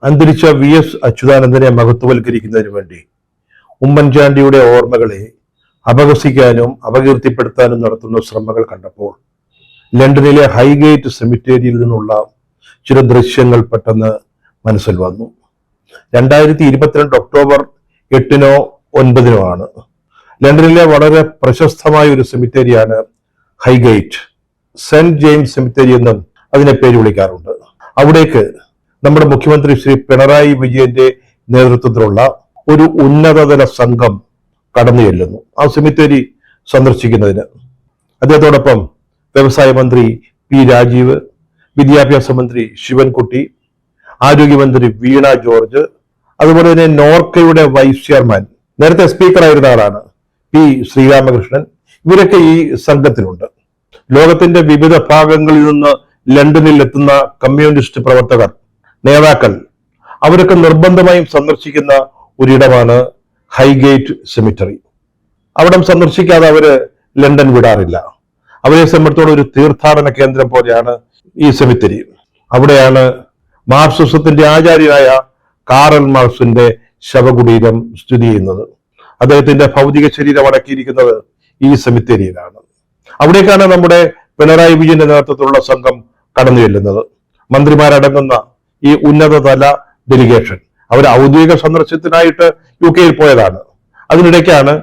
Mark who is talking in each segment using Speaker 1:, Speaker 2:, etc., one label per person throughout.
Speaker 1: അന്തരിച്ച VS അച്യുതാനന്ദനെ മഹത്വവൽക്കരിക്കുന്നതിന് വേണ്ടി ഉമ്മൻചാണ്ടിയുടെ ഓർമ്മകളെ അപഹസിക്കാനും അപകീർത്തിപ്പെടുത്താനും നടത്തുന്ന ശ്രമങ്ങൾ കണ്ടപ്പോൾ ലണ്ടനിലെ ഹൈഗേറ്റ് സെമിത്തേരിയിൽ നിന്നുള്ള ചില ദൃശ്യങ്ങൾ പെട്ടെന്ന് മനസ്സിൽ വന്നു. 2022 ഒക്ടോബർ 8-നോ 9-നോ ആണ്. ലണ്ടനിലെ വളരെ പ്രശസ്തമായ ഒരു സെമിത്തേരിയാണ് ഹൈഗേറ്റ്. സെന്റ് ജെയിംസ് സെമിത്തേരി എന്നും അതിനെ പേര് വിളിക്കാറുണ്ട്. അവിടേക്ക് നമ്മുടെ മുഖ്യമന്ത്രി ശ്രീ പിണറായി വിജയന്റെ നേതൃത്വത്തിലുള്ള ഒരു ഉന്നതതല സംഘം കടന്നു ചെല്ലുന്നു ആ സെമിത്തേരി സന്ദർശിക്കുന്നതിന്. അദ്ദേഹത്തോടൊപ്പം വ്യവസായ മന്ത്രി പി രാജീവ്, വിദ്യാഭ്യാസ മന്ത്രി ശിവൻകുട്ടി, ആരോഗ്യമന്ത്രി വീണ ജോർജ്, അതുപോലെ തന്നെ നോർക്കയുടെ വൈസ് ചെയർമാൻ, നേരത്തെ സ്പീക്കറായിരുന്ന ആളാണ് പി ശ്രീരാമകൃഷ്ണൻ. ഇവരൊക്കെ ഈ സംഘത്തിലുണ്ട്. ലോകത്തിന്റെ വിവിധ ഭാഗങ്ങളിൽ നിന്ന് ലണ്ടനിൽ എത്തുന്ന കമ്മ്യൂണിസ്റ്റ് പ്രവർത്തകർ, നേതാക്കൾ, അവരൊക്കെ നിർബന്ധമായും സന്ദർശിക്കുന്ന ഒരിടമാണ് ഹൈഗേറ്റ് സെമിറ്ററി. അവിടം സന്ദർശിക്കാതെ അവര് ലണ്ടൻ വിടാറില്ല. അവരെ സംബന്ധിച്ചോളം ഒരു തീർത്ഥാടന കേന്ദ്രം പോലെയാണ് ഈ സെമിറ്ററി. അവിടെയാണ് മാർക്സിസത്തിന്റെ ആചാര്യനായ കാറൽ മാർക്സിന്റെ ശവകുടീരം സ്ഥിതി ചെയ്യുന്നത്. അദ്ദേഹത്തിന്റെ ഭൗതിക ശരീരം അടക്കിയിരിക്കുന്നത് ഈ സെമിത്തേരിയിലാണ്. അവിടേക്കാണ് നമ്മുടെ പിണറായി വിജയന്റെ നേതൃത്വത്തിലുള്ള സംഘം കടന്നു ചെല്ലുന്നത്. മന്ത്രിമാരടങ്ങുന്ന ഈ ഉന്നതതല ഡെലിഗേഷൻ അവർ ഔദ്യോഗിക സന്ദർശനത്തിനായിട്ട് UK പോയതാണ്. അതിനിടയ്ക്കാണ്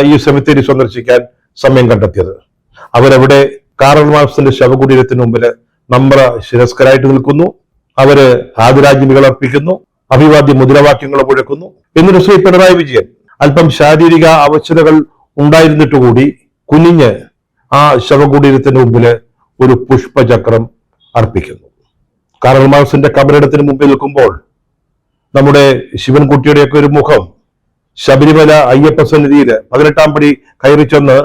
Speaker 1: ഈ സെമിത്തേരി സന്ദർശിക്കാൻ സമയം കണ്ടെത്തിയത്. അവരവിടെ കാറൽ മാർക്സിന്റെ ശവകുടീരത്തിന് മുമ്പിൽ നമ്ര ശിരസ്കരായിട്ട് നിൽക്കുന്നു. അവര് ആദരാഞ്ജലികൾ അർപ്പിക്കുന്നു, അഭിവാദ്യ മുദ്രാവാക്യങ്ങൾ മുഴക്കുന്നു. എന്നിട്ട് ശ്രീ പിണറായി വിജയൻ അല്പം ശാരീരിക അവശതകൾ ഉണ്ടായിരുന്നിട്ടുകൂടി കുനിഞ്ഞ് ആ ശവകുടീരത്തിന് മുമ്പിൽ ഒരു പുഷ്പചക്രം അർപ്പിക്കുന്നു. കാറൽ മാർക്സിന്റെ കബറിടത്തിന് മുമ്പിൽ നിൽക്കുമ്പോൾ നമ്മുടെ ശിവൻകുട്ടിയുടെയൊക്കെ ഒരു മുഖം ശബരിമല അയ്യപ്പ സന്നിധിയിൽ 18-ാം പടി കയറി ചെന്ന്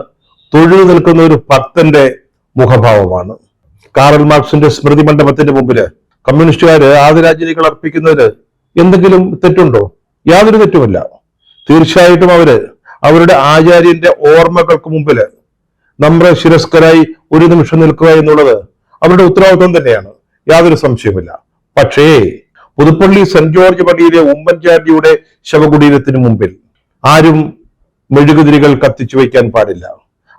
Speaker 1: തൊഴുതു നിൽക്കുന്ന ഒരു ഭക്തന്റെ മുഖഭാവമാണ്. കാറൽ മാർക്സിന്റെ സ്മൃതി മണ്ഡപത്തിന്റെ മുമ്പില് കമ്മ്യൂണിസ്റ്റുകാര് ആദരാഞ്ജലികൾ അർപ്പിക്കുന്നതിന് എന്തെങ്കിലും തെറ്റുണ്ടോ? യാതൊരു തെറ്റുമില്ല. തീർച്ചയായിട്ടും അവരുടെ ആചാര്യന്റെ ഓർമ്മകൾക്ക് മുമ്പില് നമ്മുടെ ശിരസ്കരായി ഒരു നിമിഷം നിൽക്കുക എന്നുള്ളത് അവരുടെ ഉത്തരവാദിത്വം തന്നെയാണ്, യാതൊരു സംശയമില്ല. പക്ഷേ പുതുപ്പള്ളി സെന്റ് ജോർജ് പള്ളിയിലെ ഉമ്മൻചാണ്ടിയുടെ ശവകുടീരത്തിന് മുമ്പിൽ ആരും മെഴുകുതിരികൾ കത്തിച്ചു വയ്ക്കാൻ പാടില്ല,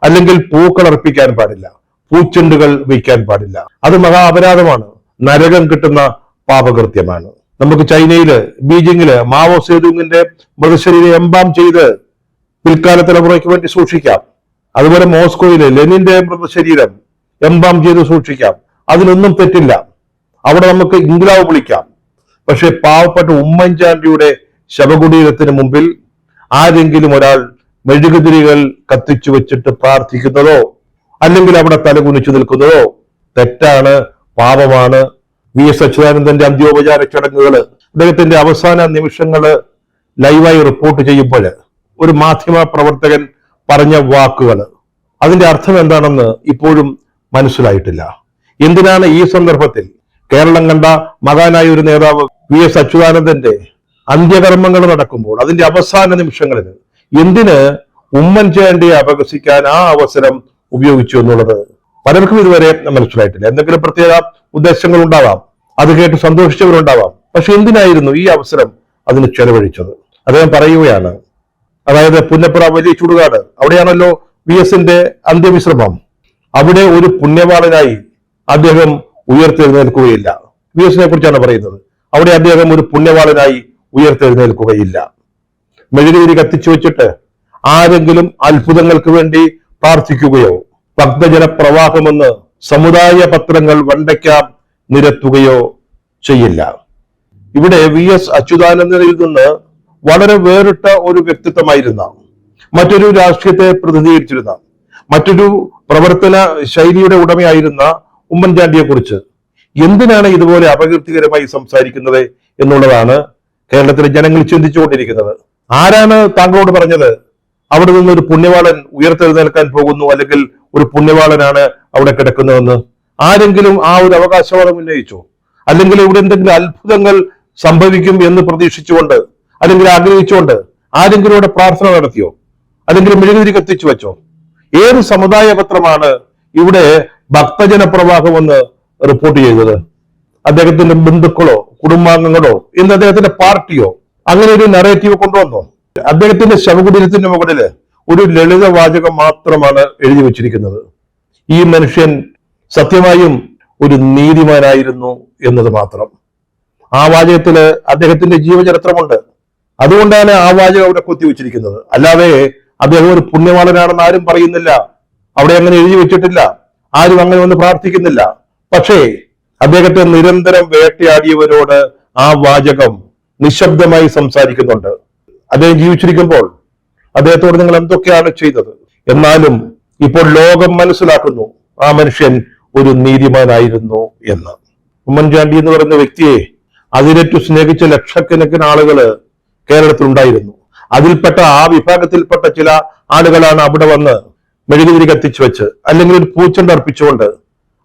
Speaker 1: അല്ലെങ്കിൽ പൂക്കൾ അർപ്പിക്കാൻ പാടില്ല, പൂച്ചെണ്ടുകൾ വയ്ക്കാൻ പാടില്ല. അത് മഹാ അപരാധമാണ്, നരകം കിട്ടുന്ന പാപകൃത്യമാണ്. നമുക്ക് ചൈനയില് ബീജിംഗില് മാവോ സേതുങ്ങിന്റെ മൃതശരീരം എംബാം ചെയ്ത് പിൽക്കാല തലമുറയ്ക്ക് വേണ്ടി സൂക്ഷിക്കാം. അതുപോലെ മോസ്കോയില് ലെനിന്റെ മൃതശരീരം എംബാം ചെയ്ത് സൂക്ഷിക്കാം. അതിനൊന്നും തെറ്റില്ല. അവിടെ നമുക്ക് ഇൻക്ലാബ് വിളിക്കാം. പക്ഷെ പാവപ്പെട്ട ഉമ്മൻചാണ്ടിയുടെ ശവകുടീരത്തിന് മുമ്പിൽ ആരെങ്കിലും ഒരാൾ മെഴുകുതിരികൾ കത്തിച്ചു വെച്ചിട്ട് പ്രാർത്ഥിക്കുന്നതോ അല്ലെങ്കിൽ അവിടെ തലകുനിച്ചു നിൽക്കുന്നതോ തെറ്റാണ്, പാപമാണ്. VS അച്യുതാനന്ദന്റെ അന്ത്യോപചാര ചടങ്ങുകൾ, അദ്ദേഹത്തിന്റെ അവസാന നിമിഷങ്ങള് ലൈവായി റിപ്പോർട്ട് ചെയ്യുമ്പോൾ ഒരു മാധ്യമ പ്രവർത്തകൻ പറഞ്ഞ വാക്കുകൾ, അതിന്റെ അർത്ഥം എന്താണെന്ന് ഇപ്പോഴും മനസ്സിലായിട്ടില്ല. എന്തിനാണ് ഈ സന്ദർഭത്തിൽ കേരളം കണ്ട മഹാനായ ഒരു നേതാവ് VS അച്യുതാനന്ദന്റെ അന്ത്യകർമ്മങ്ങൾ നടക്കുമ്പോൾ അതിന്റെ അവസാന നിമിഷങ്ങളിൽ എന്തിന് ഉമ്മൻചാണ്ടിയെ അപഹസിക്കാൻ ആ അവസരം ഉപയോഗിച്ചു എന്നുള്ളത് പലർക്കും ഇതുവരെ മനസ്സിലായിട്ടില്ല. എന്തെങ്കിലും പ്രത്യേക ഉദ്ദേശങ്ങൾ ഉണ്ടാവാം, അത് കേട്ട് സന്തോഷിച്ചവരുണ്ടാവാം. പക്ഷെ എന്തിനായിരുന്നു ഈ അവസരം അതിന് ചെലവഴിച്ചത്? അദ്ദേഹം പറയുകയാണ്, അതായത് പുന്നപ്ര വലിയ ചുടുകാട്, അവിടെയാണല്ലോ VSന്റെ അന്ത്യവിശ്രമം. അവിടെ ഒരു പുണ്യവാളനായി അദ്ദേഹം ഉയർത്തെഴുന്നേൽക്കുകയില്ല. VSനെ കുറിച്ചാണ് പറയുന്നത്. അവിടെ അദ്ദേഹം ഒരു പുണ്യവാളനായി ഉയർത്തെഴുന്നേൽക്കുകയില്ല. മെഴുകുതിരി കത്തിച്ചു വെച്ചിട്ട് ആരെങ്കിലും അത്ഭുതങ്ങൾക്ക് വേണ്ടി പ്രാർത്ഥിക്കുകയോ ഭക്തജന പ്രവാഹമെന്ന് സമുദായ പത്രങ്ങൾ വണ്ടയ്ക്കാം നിരത്തുകയോ ചെയ്യില്ല. ഇവിടെ VS അച്യുതാനന്ദനിൽ നിന്ന് വളരെ വേറിട്ട ഒരു വ്യക്തിത്വമായിരുന്ന, മറ്റൊരു രാഷ്ട്രീയത്തെ പ്രതിനിധീകരിച്ചിരുന്ന, മറ്റൊരു പ്രവർത്തന ശൈലിയുടെ ഉടമയായിരുന്ന ഉമ്മൻചാണ്ടിയെ കുറിച്ച് എന്തിനാണ് ഇതുപോലെ അപകീർത്തികരമായി സംസാരിക്കുന്നത് എന്നുള്ളതാണ് കേരളത്തിലെ ജനങ്ങൾ ചിന്തിച്ചുകൊണ്ടിരിക്കുന്നത്. ആരാണ് താങ്കളോട് പറഞ്ഞത് അവിടെ നിന്ന് ഒരു പുണ്യവാളൻ ഉയർത്തെഴുന്നേൽക്കാൻ പോകുന്നു, അല്ലെങ്കിൽ ഒരു പുണ്യവാളനാണ് അവിടെ കിടക്കുന്നതെന്ന്? ആരെങ്കിലും ആ ഒരു അവകാശവാദം ഉന്നയിച്ചോ? അല്ലെങ്കിൽ ഇവിടെ എന്തെങ്കിലും അത്ഭുതങ്ങൾ സംഭവിക്കും എന്ന് പ്രതീക്ഷിച്ചുകൊണ്ട് അല്ലെങ്കിൽ ആഗ്രഹിച്ചുകൊണ്ട് ആരെങ്കിലും ഇവിടെ പ്രാർത്ഥന നടത്തിയോ? അല്ലെങ്കിൽ മെഴുകുതിരി കത്തിച്ചു വെച്ചോ? ഏത് സമുദായ പത്രമാണ് ഇവിടെ ഭക്തജന പ്രവാഹമെന്ന് റിപ്പോർട്ട് ചെയ്തത്? അദ്ദേഹത്തിന്റെ ബന്ധുക്കളോ കുടുംബാംഗങ്ങളോ ഇന്ന് അദ്ദേഹത്തിന്റെ പാർട്ടിയോ അങ്ങനെ ഒരു നറേറ്റീവ് കൊണ്ടുവന്നോ? അദ്ദേഹത്തിന്റെ ശവകുടീരത്തിന്റെ മുകളില് ഒരു ലളിത വാചകം മാത്രമാണ് എഴുതി വച്ചിരിക്കുന്നത്. ഈ മനുഷ്യൻ സത്യമായും ഒരു നീതിമാനായിരുന്നു എന്നത് മാത്രം. ആ വാചകത്തില് അദ്ദേഹത്തിന്റെ ജീവചരിത്രമുണ്ട്. അതുകൊണ്ടാണ് ആ വാചകം അവിടെ കൊത്തിവെച്ചിരിക്കുന്നത്. അല്ലാതെ അദ്ദേഹം ഒരു പുണ്യവാളനാണെന്ന് ആരും പറയുന്നില്ല. അവിടെ അങ്ങനെ എഴുതി വെച്ചിട്ടില്ല. ആരും അങ്ങനെ ഒന്ന് പ്രാർത്ഥിക്കുന്നില്ല. പക്ഷേ അദ്ദേഹത്തെ നിരന്തരം വേട്ടയാടിയവരോട് ആ വാചകം നിശബ്ദമായി സംസാരിക്കുന്നുണ്ട്. അദ്ദേഹം ജീവിച്ചിരിക്കുമ്പോൾ അദ്ദേഹത്തോട് നിങ്ങൾ എന്തൊക്കെയാണ് ചെയ്തത്? എന്നാലും ഇപ്പോൾ ലോകം മനസ്സിലാക്കുന്നു ആ മനുഷ്യൻ ഒരു നീതിമാനായിരുന്നു എന്ന്. ഉമ്മൻചാണ്ടി എന്ന് പറയുന്ന വ്യക്തിയെ അതിരറ്റു സ്നേഹിച്ച ലക്ഷക്കണക്കിന് ആളുകള് കേരളത്തിലുണ്ടായിരുന്നു. അതിൽപ്പെട്ട ആ വിഭാഗത്തിൽപ്പെട്ട ചില ആളുകളാണ് അവിടെ വന്ന് മെഴുകുതിരി കത്തിച്ചു വെച്ച് അല്ലെങ്കിൽ ഒരു പൂച്ചെണ്ട് അർപ്പിച്ചുകൊണ്ട്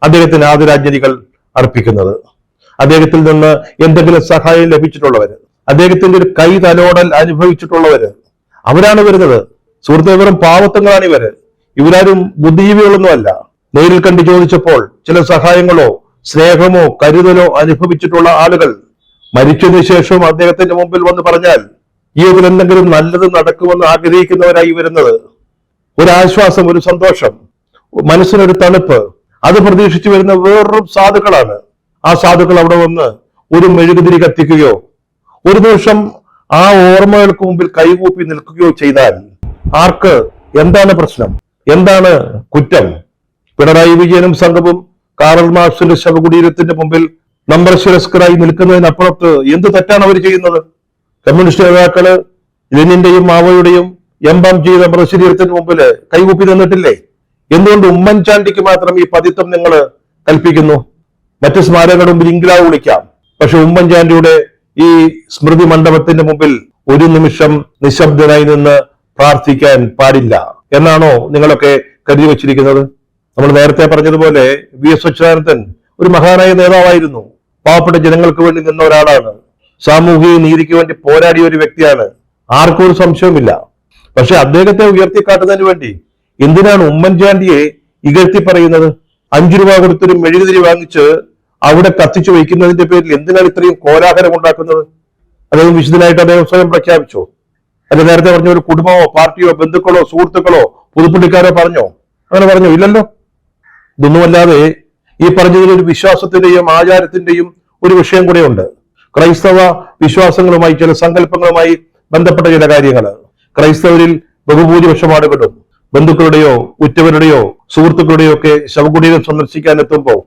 Speaker 1: അദ്ദേഹത്തിന് ആദരാഞ്ജലികൾ അർപ്പിക്കുന്നത്. അദ്ദേഹത്തിൽ നിന്ന് എന്തെങ്കിലും സഹായം ലഭിച്ചിട്ടുള്ളവര്, അദ്ദേഹത്തിന്റെ ഒരു കൈ തലോടൽ അനുഭവിച്ചിട്ടുള്ളവര് അവരാണ് വരുന്നത്. സുഹൃത്തെ, വെറും പാവത്തങ്ങളാണ് ഇവര്. ഇവരാരും ബുദ്ധിജീവികളൊന്നുമല്ല. നേരിൽ കണ്ടു ചോദിച്ചപ്പോൾ ചില സഹായങ്ങളോ സ്നേഹമോ കരുതലോ അനുഭവിച്ചിട്ടുള്ള ആളുകൾ മരിച്ചതിനു ശേഷവും അദ്ദേഹത്തിന്റെ മുമ്പിൽ വന്ന് പറഞ്ഞാൽ ജീവിതത്തിൽ എന്തെങ്കിലും നല്ലത് നടക്കുമെന്ന് ആഗ്രഹിക്കുന്നവരായി വരുന്നത്. ഒരു ആശ്വാസം, ഒരു സന്തോഷം, മനസ്സിനൊരു തണുപ്പ്, അത് പ്രതീക്ഷിച്ചു വരുന്ന വേറൊരു സാധുക്കളാണ്. ആ സാധുക്കൾ അവിടെ വന്ന് ഒരു മെഴുകുതിരി കത്തിക്കുകയോ ഒരു നിമിഷം ആ ഓർമ്മകൾക്ക് മുമ്പിൽ കൈകൂപ്പി നിൽക്കുകയോ ചെയ്താൽ ആർക്ക് എന്താണ് പ്രശ്നം? എന്താണ് കുറ്റം? പിണറായി വിജയനും സംഘവും കാറൽ മാർക്സിന്റെ ശവകുടീരത്തിന്റെ മുമ്പിൽ നമ്രശിരസ്കരായി നിൽക്കുന്നതിനപ്പുറത്ത് എന്ത് തെറ്റാണ് അവർ ചെയ്യുന്നത്? കമ്മ്യൂണിസ്റ്റ് നേതാക്കള് ലെനിന്റെയും മാവോയുടെയും എംബാം ചെയ്ത മൃതശരീരത്തിന് മുമ്പിൽ കൈകൂപ്പി നിന്നിട്ടില്ലേ? എന്തുകൊണ്ട് ഉമ്മൻചാണ്ടിക്ക് മാത്രം ഈ പതിത്വം നിങ്ങൾ കൽപ്പിക്കുന്നു? മറ്റ് സ്മാരകങ്ങളുടെ മുമ്പിൽ ഇംഗ്ലാവ് വിളിക്കാം, പക്ഷെ ഉമ്മൻചാണ്ടിയുടെ ഈ സ്മൃതി മണ്ഡപത്തിന്റെ മുമ്പിൽ ഒരു നിമിഷം നിശബ്ദനായി നിന്ന് പ്രാർത്ഥിക്കാൻ പാടില്ല എന്നാണോ നിങ്ങളൊക്കെ കരുതി വച്ചിരിക്കുന്നത്? നമ്മൾ നേരത്തെ പറഞ്ഞതുപോലെ വി.എസ്. അച്യുതാനന്ദൻ ഒരു മഹാനായ നേതാവായിരുന്നു. പാവപ്പെട്ട ജനങ്ങൾക്ക് വേണ്ടി നിന്ന ഒരാളാണ്. സാമൂഹിക നീതിക്ക് വേണ്ടി പോരാടിയ ഒരു വ്യക്തിയാണ്. ആർക്കും ഒരു സംശയവുമില്ല. പക്ഷെ അദ്ദേഹത്തെ ഉയർത്തിക്കാട്ടുന്നതിന് വേണ്ടി എന്തിനാണ് ഉമ്മൻചാണ്ടിയെ ഇകഴ്ത്തി പറയുന്നത്? 5 രൂപ കൊടുത്തൊരു മെഴുകുതിരി വാങ്ങിച്ച് അവിടെ കത്തിച്ചു വയ്ക്കുന്നതിന്റെ പേരിൽ എന്തിനാണ് ഇത്രയും കോലാഹലം ഉണ്ടാക്കുന്നത്? അദ്ദേഹം വിശദമായിട്ട് അദ്ദേഹം സ്വയം പ്രഖ്യാപിച്ചോ? അല്ലെ നേരത്തെ പറഞ്ഞ ഒരു കുടുംബമോ പാർട്ടിയോ ബന്ധുക്കളോ സുഹൃത്തുക്കളോ പുതുപ്പള്ളിക്കാരോ പറഞ്ഞോ? അങ്ങനെ പറഞ്ഞോ? ഇല്ലല്ലോ. ഇതൊന്നുമല്ലാതെ ഈ പറഞ്ഞതിൽ ഒരു വിശ്വാസത്തിന്റെയും ആചാരത്തിന്റെയും ഒരു വിഷയം കൂടെയുണ്ട്. ക്രൈസ്തവ വിശ്വാസങ്ങളുമായി ചില സങ്കല്പങ്ങളുമായി ബന്ധപ്പെട്ട ചില കാര്യങ്ങൾ. ക്രൈസ്തവരിൽ ബഹുഭൂരിപക്ഷം ആളുകളും ബന്ധുക്കളുടെയോ ഉറ്റവരുടെയോ സുഹൃത്തുക്കളുടെയോ ഒക്കെ ശവകുടീരം സന്ദർശിക്കാൻ എത്തുമ്പോൾ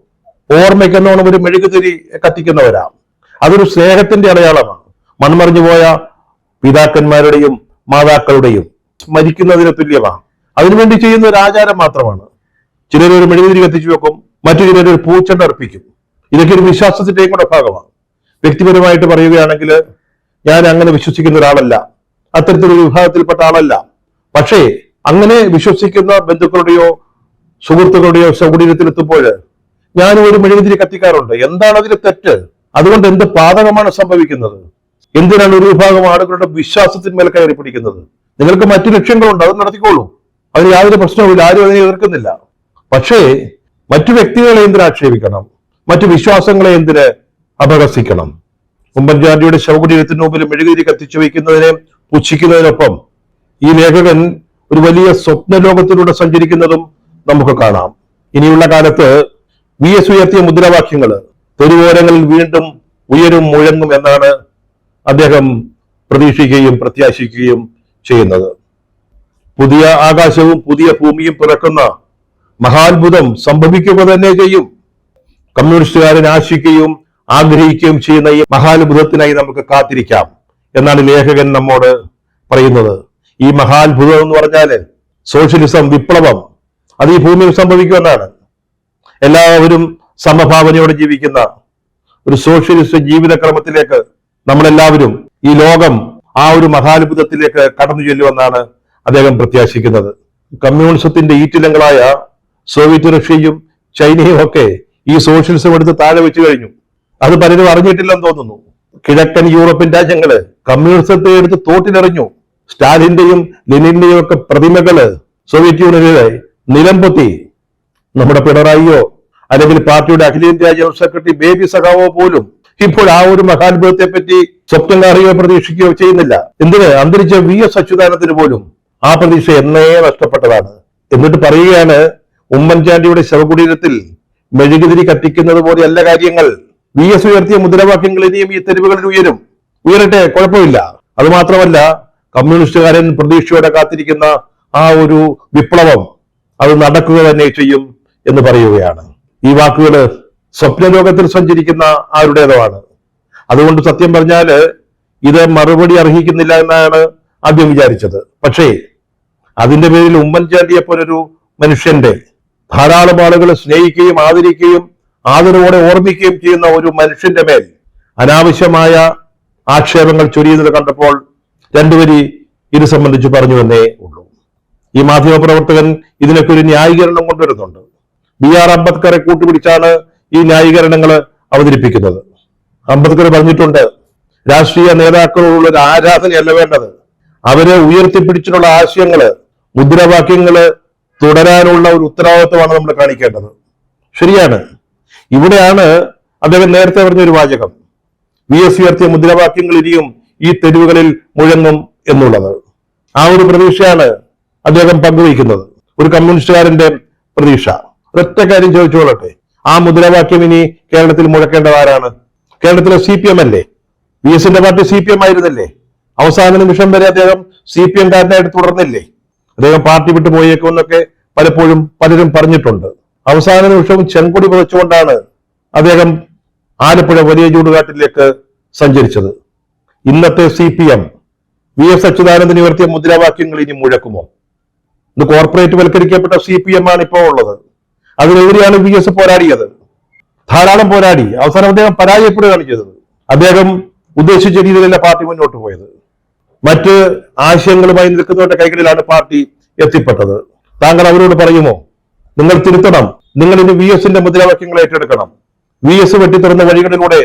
Speaker 1: ഓർമ്മയ്ക്കെന്നോണം ഒരു മെഴുകുതിരി കത്തിക്കുന്നവരാ. അതൊരു സ്നേഹത്തിന്റെ അടയാളമാണ്. മൺമറിഞ്ഞു പോയ പിതാക്കന്മാരുടെയും മാതാക്കളുടെയും സ്മരിക്കുന്നതിന് തുല്യമാണ്. അതിനുവേണ്ടി ചെയ്യുന്ന ഒരു ആചാരം മാത്രമാണ്. ചിലരൊരു മെഴുകുതിരി കത്തിച്ചു വെക്കും, മറ്റു ചിലരൊരു പൂച്ചെണ്ട് അർപ്പിക്കും. ഇതൊക്കെ ഒരു വിശ്വാസത്തിന്റെയും കൂടെ ഭാഗമാണ്. വ്യക്തിപരമായിട്ട് പറയുകയാണെങ്കിൽ ഞാൻ അങ്ങനെ വിശ്വസിക്കുന്ന ഒരാളല്ല, അത്തരത്തിലൊരു വിഭാഗത്തിൽപ്പെട്ട ആളല്ല. പക്ഷേ അങ്ങനെ വിശ്വസിക്കുന്ന ബന്ധുക്കളുടെയോ സുഹൃത്തുക്കളുടെയോ ശവകുടീരത്തിലെത്തുമ്പോൾ ഞാനും ഒരു മെഴുകുതിരി കത്തിക്കാറുണ്ട്. എന്താണ് അതിൽ തെറ്റ്? അതുകൊണ്ട് എന്ത് പാതകമാണ് സംഭവിക്കുന്നത്? എന്തിനാണ് ഒരു വിഭാഗം ആളുകളുടെ വിശ്വാസത്തിന്മേൽ കയറി പിടിക്കുന്നത്? നിങ്ങൾക്ക് മറ്റു ലക്ഷ്യങ്ങളുണ്ട്, അത് നടത്തിക്കോളൂ. അതിന് യാതൊരു പ്രശ്നവുമില്ല, ആരും അതിനെ എതിർക്കുന്നില്ല. പക്ഷേ മറ്റു വ്യക്തികളെ എന്തിന് ആക്ഷേപിക്കണം? മറ്റു വിശ്വാസങ്ങളെ എന്തിന് അപഹസിക്കണം? ഉമ്മൻചാണ്ടിയുടെ ശവകുടീരത്തിന് മുമ്പിൽ മെഴുകുതിരി കത്തിച്ചു വയ്ക്കുന്നതിനെ പുച്ഛിക്കുന്നതിനൊപ്പം ഈ ലേഖകൻ ഒരു വലിയ സ്വപ്ന ലോകത്തിലൂടെ സഞ്ചരിക്കുന്നതും നമുക്ക് കാണാം. ഇനിയുള്ള കാലത്ത് വി.എസ്. ഉയർത്തിയ മുദ്രാവാക്യങ്ങൾ തെരുവോരങ്ങളിൽ വീണ്ടും ഉയരും മുഴങ്ങും എന്നാണ് അദ്ദേഹം പ്രതീക്ഷിക്കുകയും പ്രത്യാശിക്കുകയും ചെയ്യുന്നത്. പുതിയ ആകാശവും പുതിയ ഭൂമിയും പിറക്കുന്ന മഹാത്ഭുതം സംഭവിക്കുക തന്നെ ചെയ്യും. കമ്മ്യൂണിസ്റ്റുകാരൻ ആശിക്കുകയും ആഗ്രഹിക്കുകയും ചെയ്യുന്ന ഈ മഹാത്ഭുതത്തിനായി നമുക്ക് കാത്തിരിക്കാം എന്നാണ് ലേഖകൻ നമ്മോട് പറയുന്നത്. ഈ മഹാത്ഭുതം എന്ന് പറഞ്ഞാല് സോഷ്യലിസം, വിപ്ലവം, അത് ഈ ഭൂമിയിൽ സംഭവിക്കുമെന്നാണ്. എല്ലാവരും സമഭാവനയോടെ ജീവിക്കുന്ന ഒരു സോഷ്യലിസ്റ്റ് ജീവിതക്രമത്തിലേക്ക് നമ്മളെല്ലാവരും, ഈ ലോകം ആ ഒരു മഹാത്ഭുതത്തിലേക്ക് കടന്നു ചെല്ലുമെന്നാണ് അദ്ദേഹം പ്രത്യാശിക്കുന്നത്. കമ്മ്യൂണിസത്തിന്റെ ഈറ്റിലങ്ങളായ സോവിയറ്റ് റഷ്യയും ചൈനയും ഒക്കെ ഈ സോഷ്യലിസം എടുത്ത് താഴെ വെച്ച് കഴിഞ്ഞു. അത് പലരും അറിഞ്ഞിട്ടില്ലെന്ന് തോന്നുന്നു. കിഴക്കൻ യൂറോപ്യൻ രാജ്യങ്ങള് കമ്മ്യൂണിസത്തെ എടുത്ത് തോട്ടിലെറിഞ്ഞു. സ്റ്റാലിന്റെയും ലെനിന്റെയും ഒക്കെ പ്രതിമകള് സോവിയറ്റ് യൂണിയനിലെ നിലംപൊത്തി. നമ്മുടെ പിണറായിയോ അല്ലെങ്കിൽ പാർട്ടിയുടെ അഖിലേന്ത്യാ ജനറൽ സെക്രട്ടറി ബേബി സഖാവോ പോലും ഇപ്പോൾ ആ ഒരു മഹാത്ഭുതത്തെ പറ്റി സ്വപ്നം കാണുകയോ പ്രതീക്ഷിക്കുകയോ ചെയ്യുന്നില്ല. എന്തിന് അന്തരിച്ച VS അച്യുതാനന്ദന് പോലും ആ പ്രതീക്ഷ എന്നേ നഷ്ടപ്പെട്ടതാണ്. എന്നിട്ട് പറയുകയാണ്, ഉമ്മൻചാണ്ടിയുടെ ശവകുടീരത്തിൽ മെഴുകുതിരി കത്തിക്കുന്നത് പോലെയല്ല കാര്യങ്ങൾ. VS ഉയർത്തിയ മുദ്രാവാക്യങ്ങൾ ഇനിയും ഈ തെരുവുകളിൽ ഉയരട്ടെ, കുഴപ്പമില്ല. അതുമാത്രമല്ല, കമ്മ്യൂണിസ്റ്റുകാരൻ പ്രതീക്ഷയോടെ കാത്തിരിക്കുന്ന ആ ഒരു വിപ്ലവം അത് നടക്കുക തന്നെ ചെയ്യും എന്ന് പറയുകയാണ്. ഈ വാക്കുകൾ സ്വപ്നലോകത്തിൽ സഞ്ചരിക്കുന്ന ആരുടേതാണ്. അതുകൊണ്ട് സത്യം പറഞ്ഞാല് ഇത് മറുപടി അർഹിക്കുന്നില്ല എന്നാണ് ആദ്യം വിചാരിച്ചത്. പക്ഷേ അതിന്റെ പേരിൽ ഉമ്മൻചാണ്ടിയെ പോലൊരു മനുഷ്യന്റെ ധാരാളം ആളുകളെ സ്നേഹിക്കുകയും ആദരിക്കുകയും ആദരവോടെ ഓർമ്മിക്കുകയും ചെയ്യുന്ന ഒരു മനുഷ്യന്റെ മേൽ അനാവശ്യമായ ആക്ഷേപങ്ങൾ ചൊരിയുന്നത് കണ്ടപ്പോൾ രണ്ടുപേരി ഇത് സംബന്ധിച്ച് പറഞ്ഞു എന്നേ ഉള്ളൂ. ഈ മാധ്യമപ്രവർത്തകൻ ഇതിനൊക്കെ ഒരു ന്യായീകരണം കൊണ്ടുവരുന്നുണ്ട്. BR അംബേദ്കറെ കൂട്ടുപിടിച്ചാണ് ഈ ന്യായീകരണങ്ങൾ അവതരിപ്പിക്കുന്നത്. അംബേദ്കർ പറഞ്ഞിട്ടുണ്ട്, രാഷ്ട്രീയ നേതാക്കളോടുള്ള ഒരു ആരാധനയല്ല വേണ്ടത്, അവരെ ഉയർത്തിപ്പിടിച്ചിട്ടുള്ള ആശയങ്ങള്, മുദ്രാവാക്യങ്ങള് തുടരാനുള്ള ഒരു ഉത്തരവാദിത്വമാണ് നമ്മൾ കാണിക്കേണ്ടത്. ശരിയാണ്. ഇവിടെയാണ് അദ്ദേഹം നേരത്തെ പറഞ്ഞൊരു വാചകം, VS ഉയർത്തിയ മുദ്രാവാക്യങ്ങൾ ഇനിയും ഈ തെരുവുകളിൽ മുഴങ്ങും എന്നുള്ളത്. ആ ഒരു പ്രതീക്ഷയാണ് അദ്ദേഹം പങ്കുവയ്ക്കുന്നത്, ഒരു കമ്മ്യൂണിസ്റ്റുകാരന്റെ പ്രതീക്ഷ. ഒരൊറ്റ കാര്യം ചോദിച്ചോളട്ടെ, ആ മുദ്രാവാക്യം ഇനി കേരളത്തിൽ മുഴക്കേണ്ടത് ആരാണ്? കേരളത്തിലെ CPM അല്ലേ? VSന്റെ പാർട്ടി CPM ആയിരുന്നില്ലേ? അവസാന നിമിഷം വരെ അദ്ദേഹം CPM കാരനായിട്ട് തുടർന്നില്ലേ? അദ്ദേഹം പാർട്ടി വിട്ടു പോയേക്കുമെന്നൊക്കെ പലപ്പോഴും പലരും പറഞ്ഞിട്ടുണ്ട്. അവസാന നിമിഷവും ചെങ്കൊടി പുതച്ചുകൊണ്ടാണ് അദ്ദേഹം ആലപ്പുഴ വലിയ ചൂടുകാട്ടിലേക്ക് സഞ്ചരിച്ചത്. ഇന്നത്തെ CPM VS അച്യുതാനന്ദൻ ഉയർത്തിയ മുദ്രാവാക്യങ്ങൾ ഇനി മുഴക്കുമോ? ഇത് കോർപ്പറേറ്റ് വൽക്കരിക്കപ്പെട്ട CPM ആണ് ഇപ്പോൾ ഉള്ളത്. അതിനെതിരെയാണ് VS പോരാടിയത്, ധാരാളം പോരാടി. അവസാനം അദ്ദേഹം പരാജയപ്പെടുകയാണ് ചെയ്തത്. അദ്ദേഹം ഉദ്ദേശിച്ച രീതിയിലല്ല പാർട്ടി മുന്നോട്ട് പോയത്. മറ്റ് ആശയങ്ങളുമായി നിൽക്കുന്നവരുടെ കൈകളിലാണ് പാർട്ടി എത്തിപ്പെട്ടത്. താങ്കൾ അവരോട് പറയുമോ, നിങ്ങൾ തിരുത്തണം, നിങ്ങൾ ഇനി VSന്റെ മുദ്രാവാക്യങ്ങൾ ഏറ്റെടുക്കണം, VS വെട്ടിത്തുറന്ന വഴികളിലൂടെ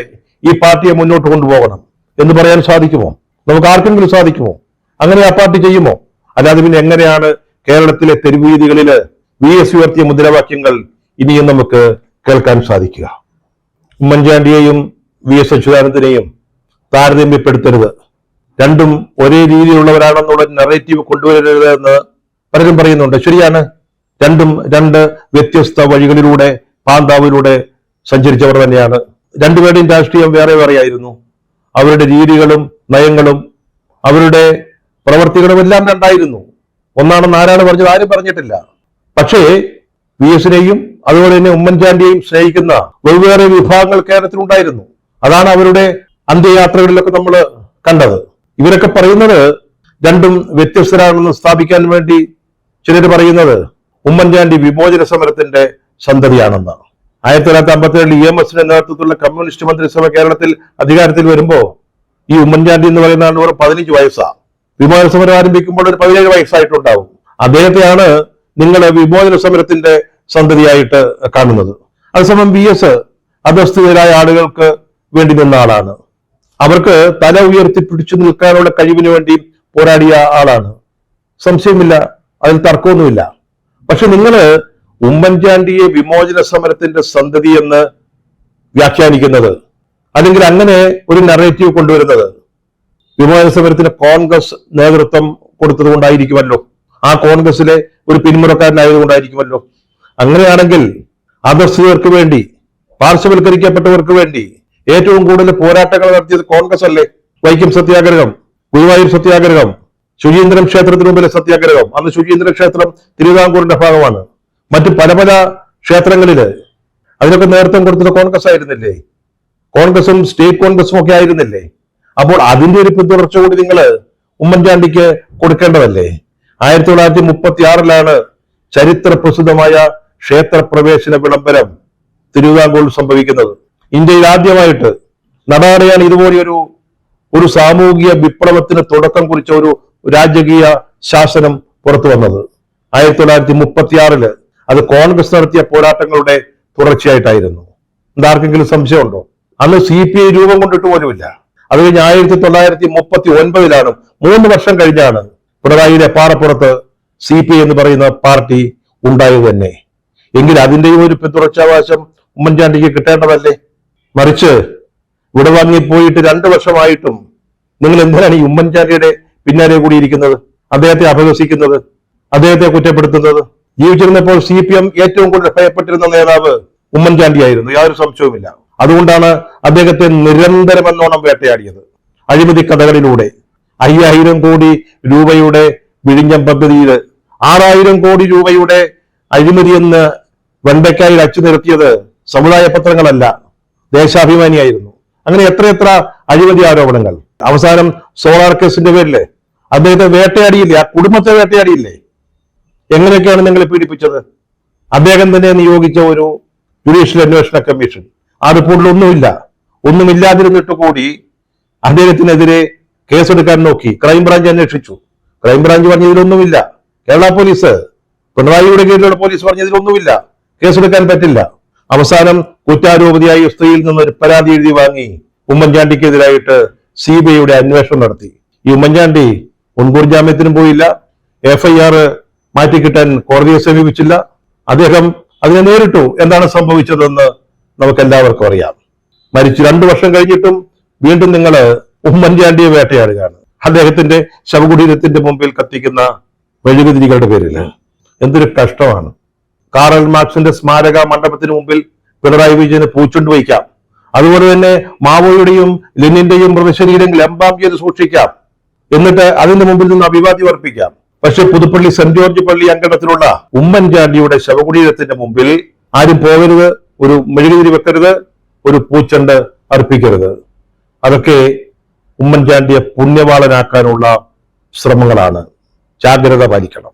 Speaker 1: ഈ പാർട്ടിയെ മുന്നോട്ട് കൊണ്ടുപോകണം എന്ന് പറയാൻ സാധിക്കുമോ? നമുക്ക് ആർക്കെങ്കിലും സാധിക്കുമോ? അങ്ങനെ ആ പാർട്ടി ചെയ്യുമോ? അല്ലാതെ പിന്നെ എങ്ങനെയാണ് കേരളത്തിലെ തെരുവീതികളില് VS ഉയർത്തിയ മുദ്രാവാക്യങ്ങൾ ഇനിയും നമുക്ക് കേൾക്കാൻ സാധിക്കുക? ഉമ്മൻചാണ്ടിയെയും VS അച്യുതാനന്ദനെയും താരതമ്യപ്പെടുത്തരുത്. രണ്ടും ഒരേ രീതിയിലുള്ളവരാണെന്നുള്ള നെറേറ്റീവ് കൊണ്ടുവരരുത് എന്ന് പലരും പറയുന്നുണ്ട്. ശരിയാണ്. രണ്ടും രണ്ട് വ്യത്യസ്ത വഴികളിലൂടെ, പാന്താവിലൂടെ സഞ്ചരിച്ചവർ തന്നെയാണ്. രണ്ടുപേരുടെയും രാഷ്ട്രീയം വേറെ വേറെയായിരുന്നു. അവരുടെ രീതികളും നയങ്ങളും അവരുടെ പ്രവർത്തികളും എല്ലാം രണ്ടായിരുന്നു. ഒന്നാണെന്ന് ആരാണ് പറഞ്ഞത്? ആരും പറഞ്ഞിട്ടില്ല. പക്ഷേ VSനെയും അതുപോലെ തന്നെ ഉമ്മൻചാണ്ടിയെയും സ്നേഹിക്കുന്ന വെവ്വേറെ വിഭാഗങ്ങൾ കേരളത്തിലുണ്ടായിരുന്നു. അതാണ് അവരുടെ അന്ത്യയാത്രകളിലൊക്കെ നമ്മൾ കണ്ടത്. ഇവരൊക്കെ പറയുന്നത് രണ്ടും വ്യത്യസ്തരാണെന്ന് സ്ഥാപിക്കാൻ വേണ്ടി ചിലർ പറയുന്നത് ഉമ്മൻചാണ്ടി വിമോചന സമരത്തിന്റെ സന്തതിയാണെന്നാണ്. 1957 EMSന്റെ നേതൃത്വത്തിലുള്ള കമ്മ്യൂണിസ്റ്റ് മന്ത്രിസഭ കേരളത്തിൽ അധികാരത്തിൽ വരുമ്പോ ഈ ഉമ്മൻചാണ്ടി എന്ന് പറയുന്ന ആൾ 15 വയസ്സാണ്. വിമോചന സമരം ആരംഭിക്കുമ്പോൾ ഒരു 17 വയസ്സായിട്ടുണ്ടാവും. അദ്ദേഹത്തെയാണ് നിങ്ങൾ വിമോചന സമരത്തിന്റെ സന്തതിയായിട്ട് കാണുന്നത്. അതേസമയം VS അധസ്ഥിതരായ ആളുകൾക്ക് വേണ്ടി നിന്ന ആളാണ്. അവർക്ക് തല ഉയർത്തി പിടിച്ചു നിൽക്കാനുള്ള കഴിവിന് വേണ്ടി പോരാടിയ ആളാണ്. സംശയമില്ല, അതിൽ തർക്കമൊന്നുമില്ല. പക്ഷെ നിങ്ങൾ ഉമ്മൻചാണ്ടിയെ വിമോചന സമരത്തിന്റെ സന്തതി എന്ന് വ്യാഖ്യാനിക്കുന്നത്, അല്ലെങ്കിൽ അങ്ങനെ ഒരു നറേറ്റീവ് കൊണ്ടുവരുന്നത് വിമോചന സമരത്തിന് കോൺഗ്രസ് നേതൃത്വം കൊടുത്തത് കൊണ്ടായിരിക്കുമല്ലോ, ആ കോൺഗ്രസിലെ ഒരു പിന്മുറക്കാരനായതുകൊണ്ടായിരിക്കുമല്ലോ. അങ്ങനെയാണെങ്കിൽ അധസ്ഥിതർക്ക് വേണ്ടി, പാർശ്വവൽക്കരിക്കപ്പെട്ടവർക്ക് വേണ്ടി ഏറ്റവും കൂടുതൽ പോരാട്ടങ്ങൾ നടത്തിയത് കോൺഗ്രസ് അല്ലേ? വൈക്കം സത്യാഗ്രഹം, ഗുരുവായൂർ സത്യാഗ്രഹം, ശുചീന്ദ്രം ക്ഷേത്രത്തിന് മുമ്പിലെ സത്യാഗ്രഹം. അന്ന് ശുചീന്ദ്ര ക്ഷേത്രം തിരുവിതാംകൂറിന്റെ ഭാഗമാണ്. മറ്റ് പല പല ക്ഷേത്രങ്ങളില് അതിനൊക്കെ നേതൃത്വം കൊടുത്തത് കോൺഗ്രസ് ആയിരുന്നില്ലേ? കോൺഗ്രസും സ്റ്റേറ്റ് കോൺഗ്രസും ഒക്കെ ആയിരുന്നില്ലേ? അപ്പോൾ അതിന്റെ ഒരു പിന്തുടർച്ച കൂടി നിങ്ങൾ ഉമ്മൻചാണ്ടിക്ക് കൊടുക്കേണ്ടതല്ലേ? 1936 ചരിത്ര പ്രസിദ്ധമായ ക്ഷേത്രപ്രവേശന വിളംബരം തിരുവിതാംകൂറിൽ സംഭവിക്കുന്നത്. ഇന്ത്യയിൽ ആദ്യമായിട്ട് നടയാൻ ഇതുപോലെ ഒരു സാമൂഹിക വിപ്ലവത്തിന് തുടക്കം കുറിച്ച ഒരു രാജകീയ ശാസനം പുറത്തു വന്നത് 1936 അത് കോൺഗ്രസ് നടത്തിയ പോരാട്ടങ്ങളുടെ തുടർച്ചയായിട്ടായിരുന്നു. എന്താർക്കെങ്കിലും സംശയമുണ്ടോ? അന്ന് CPI രൂപം കൊണ്ടിട്ട് പോലുമില്ല. അത് കഴിഞ്ഞ് 1939 3 വർഷം കഴിഞ്ഞാണ് പിണറായിയുടെ പാറപ്പുറത്ത് CPI എന്ന് പറയുന്ന പാർട്ടി ഉണ്ടായത് തന്നെ. എങ്കിൽ അതിന്റെയും ഒരു പിന്തുടർച്ചാവകാശം ഉമ്മൻചാണ്ടിക്ക് കിട്ടേണ്ടതല്ലേ? മറിച്ച് വിടവാങ്ങിപ്പോയിട്ട് 2 വർഷമായിട്ടും നിങ്ങൾ എന്തിനാണ് ഈ ഉമ്മൻചാണ്ടിയുടെ പിന്നാലെ കൂടിയിരിക്കുന്നത്, അദ്ദേഹത്തെ അപഹസിക്കുന്നത്, അദ്ദേഹത്തെ കുറ്റപ്പെടുത്തുന്നത്? ജീവിച്ചിരുന്നപ്പോൾ CPM ഏറ്റവും കൂടുതൽ ഭയപ്പെട്ടിരുന്ന നേതാവ് ഉമ്മൻചാണ്ടിയായിരുന്നു, യാതൊരു സംശയവുമില്ല. അതുകൊണ്ടാണ് അദ്ദേഹത്തെ നിരന്തരം എന്നോണം വേട്ടയാടിയത്. അഴിമതി കഥകളിലൂടെ 5000 കോടി രൂപയുടെ വിഴിഞ്ഞം പദ്ധതിയിൽ 6000 കോടി രൂപയുടെ അഴിമതി എന്ന് വെണ്ടയ്ക്കായിൽ അച്ചു നിരത്തിയത് സമുദായ പത്രങ്ങളല്ല, ദേശാഭിമാനിയായിരുന്നു. അങ്ങനെ എത്രയെത്ര അഴിമതി ആരോപണങ്ങൾ. അവസാനം സോളാർ കേസിന്റെ പേരില് അദ്ദേഹത്തെ വേട്ടയാടിയില്ലേ, ആ കുടുംബത്തെ വേട്ടയാടിയില്ലേ? എങ്ങനെയൊക്കെയാണ് നിങ്ങൾ പീഡിപ്പിച്ചത്? അദ്ദേഹം തന്നെ നിയോഗിച്ച ഒരു ജുഡീഷ്യൽ അന്വേഷണ കമ്മീഷൻ, ആ റിപ്പോർട്ടിൽ ഒന്നുമില്ലാതിരുന്നിട്ട് കൂടി അദ്ദേഹത്തിനെതിരെ കേസെടുക്കാൻ നോക്കി. ക്രൈംബ്രാഞ്ച് അന്വേഷിച്ചു. ക്രൈംബ്രാഞ്ച് പറഞ്ഞ ഇതിലൊന്നുമില്ല. കേരള പോലീസ്, പിണറായിയുടെ കീഴിലുള്ള പോലീസ് പറഞ്ഞ ഇതിലൊന്നുമില്ല, കേസെടുക്കാൻ പറ്റില്ല. അവസാനം കുറ്റാരോപിതയായി സ്ത്രീയിൽ നിന്നൊരു പരാതി എഴുതി വാങ്ങി ഉമ്മൻചാണ്ടിക്കെതിരായിട്ട് CBIയുടെ അന്വേഷണം നടത്തി. ഈ ഉമ്മൻചാണ്ടി മുൻകൂർ ജാമ്യത്തിനും പോയില്ല, FIR മാറ്റിക്കിട്ടാൻ കോടതിയെ സമീപിച്ചില്ല. അദ്ദേഹം അതിനെ നേരിട്ടു. എന്താണ് സംഭവിച്ചതെന്ന് നമുക്ക് എല്ലാവർക്കും അറിയാം. മരിച്ചു 2 വർഷം കഴിഞ്ഞിട്ടും വീണ്ടും നിങ്ങൾ ഉമ്മൻചാണ്ടിയെ വേട്ടയാടുകയാണ്. അദ്ദേഹത്തിന്റെ ശവകുടീരത്തിന്റെ മുമ്പിൽ കത്തിക്കുന്ന മെഴുകുതിരികളുടെ പേരിൽ. എന്തൊരു കഷ്ടമാണ്. കാറൽ മാർക്സിന്റെ സ്മാരക മണ്ഡപത്തിന് മുമ്പിൽ പിണറായി വിജയന് പൂച്ചുണ്ട് വയ്ക്കാം. അതുപോലെ തന്നെ മാവോയുടെയും ലെനിന്റെയും മൃതശരീരങ്ങൾ എംബാം ചെയ്ത് സൂക്ഷിക്കാം. എന്നിട്ട് അതിന്റെ മുമ്പിൽ നിന്ന് അഭിവാദ്യം അർപ്പിക്കാം. പക്ഷെ പുതുപ്പള്ളി സെന്റ് ജോർജ് പള്ളി അങ്കണത്തിലുള്ള ഉമ്മൻചാണ്ടിയുടെ ശവകുടീരത്തിന്റെ മുമ്പിൽ ആരും പോകരുത്, ഒരു മെഴുകുതിരി വെക്കരുത്, ഒരു പൂച്ചണ്ട് അർപ്പിക്കരുത്. അതൊക്കെ ഉമ്മൻചാണ്ടിയെ പുണ്യവാളനാക്കാനുള്ള ശ്രമങ്ങളാണ്. ജാഗ്രത പാലിക്കണം.